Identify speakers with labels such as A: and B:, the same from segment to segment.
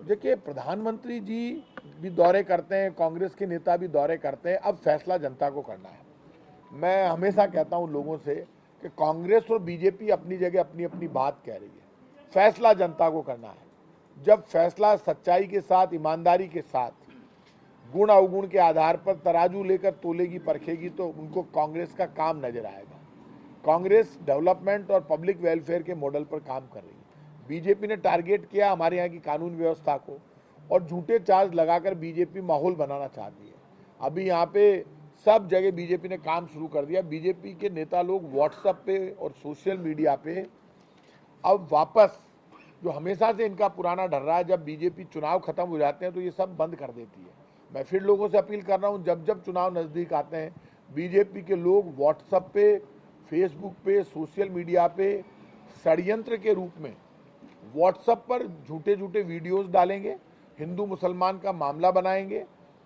A: देखिए, प्रधानमंत्री जी भी दौरे करते हैं, कांग्रेस के नेता भी दौरे करते हैं, अब फैसला जनता को करना है। मैं हमेशा कहता हूं लोगों से कि कांग्रेस और बीजेपी अपनी जगह अपनी अपनी बात कह रही है, फैसला जनता को करना है। जब फैसला सच्चाई के साथ, ईमानदारी के साथ, गुण अवगुण के आधार पर तराजू लेकर तोलेगी, परखेगी, तो उनको कांग्रेस का काम नजर आएगा। कांग्रेस डेवलपमेंट और पब्लिक वेलफेयर के मॉडल पर काम कर रही है। बीजेपी ने टारगेट किया हमारे यहाँ की कानून व्यवस्था को, और झूठे चार्ज लगाकर बीजेपी माहौल बनाना चाहती है। अभी यहाँ पे सब जगह बीजेपी ने काम शुरू कर दिया। बीजेपी के नेता लोग व्हाट्सएप पे और सोशल मीडिया पे अब वापस, जो हमेशा से इनका पुराना डर रहा है, जब बीजेपी चुनाव खत्म हो जाते हैं तो ये सब बंद कर देती है। मैं फिर लोगों से अपील कर रहा हूँ, जब जब चुनाव नज़दीक आते हैं, बीजेपी के लोग व्हाट्सएप पे, फेसबुक पे, सोशल मीडिया पे षड्यंत्र के रूप में व्हाट्सएप पर झूठे झूठे वीडियोस डालेंगे, हिंदू मुसलमान का मामला बनाएंगे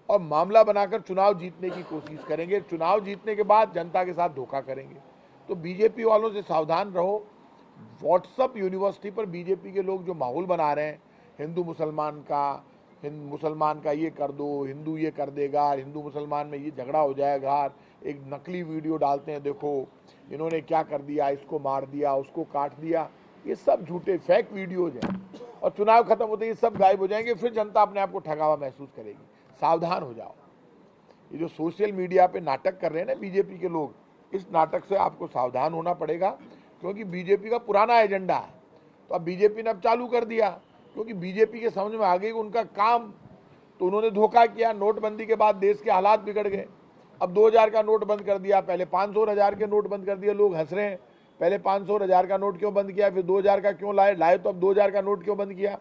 A: और मामला बनाकर चुनाव जीतने की कोशिश करेंगे। चुनाव जीतने के बाद जनता के साथ धोखा करेंगे। तो बीजेपी वालों से सावधान रहो। व्हाट्सएप यूनिवर्सिटी पर बीजेपी के लोग जो माहौल बना रहे हैं, हिंदू मुसलमान का ये कर दो, हिंदू ये कर देगा, हिंदू मुसलमान में ये झगड़ा हो जाएगा, एक नकली वीडियो डालते हैं, देखो इन्होंने क्या कर दिया, इसको मार दिया, उसको काट दिया, ये सब झूठे फेक वीडियोज हैं। और चुनाव खत्म होते ही सब गायब हो जाएंगे, फिर जनता अपने आप को ठगा हुआ महसूस करेगी। सावधान हो जाओ। ये जो सोशल मीडिया पे नाटक कर रहे हैं ना बीजेपी के लोग, इस नाटक से आपको सावधान होना पड़ेगा, क्योंकि बीजेपी का पुराना एजेंडा है। तो अब बीजेपी ने अब चालू कर दिया, क्योंकि बीजेपी के समझ में आ गई उनका काम। तो उन्होंने धोखा किया। नोटबंदी के बाद देश के हालात बिगड़ गए। अब 2000 का नोट बंद कर दिया, पहले 500 और 1000 के नोट बंद कर दिए। लोग हंस रहे हैं, पहले 500 और 1000 का नोट क्यों बंद किया, फिर 2000 का क्यों लाए तो अब 2000 का नोट क्यों बंद किया।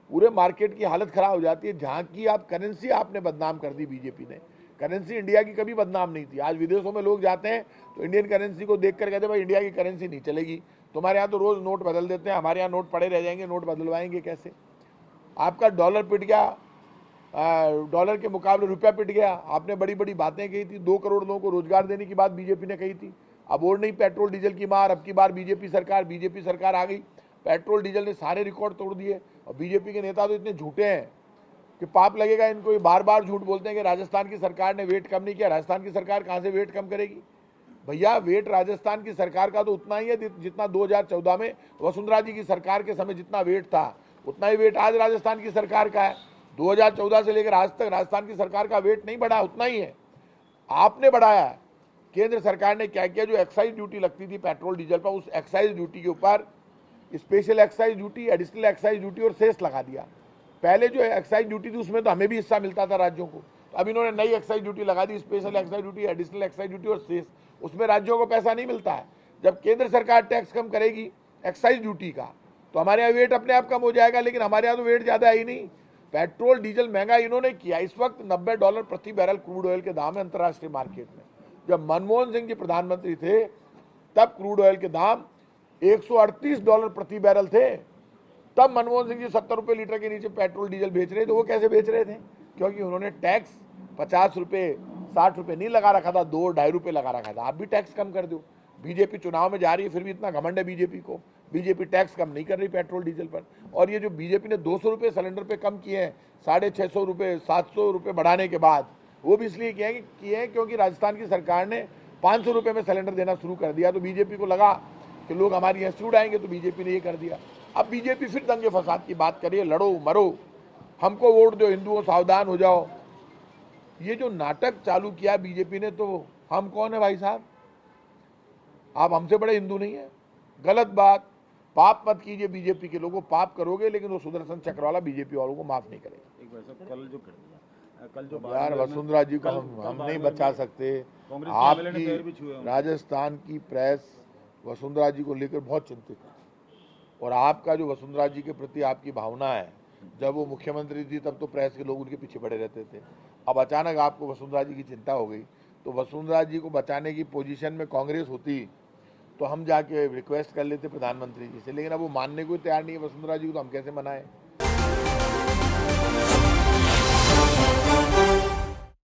A: पूरे मार्केट की हालत खराब हो जाती है। जहाँ की आप करेंसी आपने बदनाम कर दी बीजेपी ने। करेंसी इंडिया की कभी बदनाम नहीं थी। आज विदेशों में लोग जाते हैं तो इंडियन करेंसी को देख कर कहते हैं भाई इंडिया की करेंसी नहीं चलेगी। तुम्हारे यहाँ तो रोज नोट बदल देते हैं, हमारे यहाँ नोट पड़े रह जाएंगे, नोट बदलवाएंगे कैसे। आपका डॉलर पिट गया, डॉलर के मुकाबले रुपया पिट गया। आपने बड़ी बड़ी बातें कही थी, 2 करोड़ लोगों को रोजगार देने की बात बीजेपी ने कही थी। अब और नहीं पेट्रोल डीजल की मार, अब की बार बीजेपी सरकार आ गई। पेट्रोल डीजल ने सारे रिकॉर्ड तोड़ दिए। और बीजेपी के नेता तो इतने झूठे हैं कि पाप लगेगा इनको। ये बार बार झूठ बोलते हैं कि राजस्थान की सरकार ने वेट कम नहीं किया। राजस्थान की सरकार कहाँ से वेट कम करेगी भैया। वेट राजस्थान की सरकार का तो उतना ही है जितना 2014 में वसुंधरा जी की सरकार के समय जितना वेट था, उतना ही वेट आज राजस्थान की सरकार का है। 2014 से लेकर आज तक राजस्थान की सरकार का वेट नहीं बढ़ा, उतना ही है। आपने बढ़ाया है। केंद्र सरकार ने क्या किया, जो एक्साइज ड्यूटी लगती थी पेट्रोल डीजल पर, उस एक्साइज ड्यूटी के ऊपर special excise duty, additional excise duty और सेस लगा दिया। पहले जो एक्साइज ड्यूटी थी उसमें तो हमें भी हिस्सा मिलता था राज्यों को। तो अब इन्होंने नई एक्साइज ड्यूटी लगा दी, special excise duty, additional excise duty और सेस। उसमें राज्यों को पैसा नहीं मिलता है। जब केंद्र सरकार टैक्स कम करेगी एक्साइज ड्यूटी का, तो हमारे यहाँ वेट अपने आप कम हो जाएगा। लेकिन हमारे यहाँ तो वेट ज्यादा है ही नहीं। पेट्रोल डीजल महंगा इन्होंने किया। इस वक्त $90 प्रति बैरल क्रूड ऑयल के दाम है अंतर्राष्ट्रीय मार्केट में। जब मनमोहन सिंह जी प्रधानमंत्री थे तब क्रूड ऑयल के दाम $138 प्रति बैरल थे। तब मनमोहन सिंह जी 70 रुपये लीटर के नीचे पेट्रोल डीजल बेच रहे थे। वो कैसे बेच रहे थे, क्योंकि उन्होंने टैक्स 50 रुपये 60 रुपये नहीं लगा रखा था, 2-2.5 रुपये लगा रखा था। आप भी टैक्स कम कर दो। बीजेपी चुनाव में जा रही है, फिर भी इतना घमंड है बीजेपी को। बीजेपी टैक्स कम नहीं कर रही पेट्रोल डीजल पर। और ये जो बीजेपी ने 200 रुपये सिलेंडर पे कम किए हैं, 650 रुपये 700 रुपये बढ़ाने के बाद, वो भी इसलिए किए हैं क्योंकि राजस्थान की सरकार ने 500 रुपये में सिलेंडर देना शुरू कर दिया। तो बीजेपी को लगा कि लोग हमारी यहाँ सूट आएंगे, तो बीजेपी ने ये कर दिया। अब बीजेपी फिर दंगे फसाद की बात करिए, लड़ो मरो, हमको वोट दो, हिंदुओं सावधान हो जाओ। ये जो नाटक चालू किया बीजेपी ने, तो हम कौन है भाई साहब? आप हमसे बड़े हिंदू नहीं है। गलत बात। पाप मत कीजिए बीजेपी के लोगों, पाप करोगे लेकिन वो सुदर्शन चक्र वाला बीजेपी वालों को माफ नहीं करेगा। कल जो यार वसुंधरा जी को हम नहीं बचा सकते। आपकी राजस्थान की प्रेस वसुंधरा जी को लेकर बहुत चिंतित है। और आपका जो वसुंधरा जी के प्रति आपकी भावना है, जब वो मुख्यमंत्री थी तब तो प्रेस के लोग उनके पीछे पड़े रहते थे। अब अचानक आपको वसुंधरा जी की चिंता हो गई। तो वसुंधरा जी को बचाने की पोजीशन में कांग्रेस होती तो हम जाके रिक्वेस्ट कर लेते प्रधानमंत्री जी से। लेकिन अब वो मानने को तैयार नहीं है वसुंधरा जी को, तो हम कैसे मनाएं।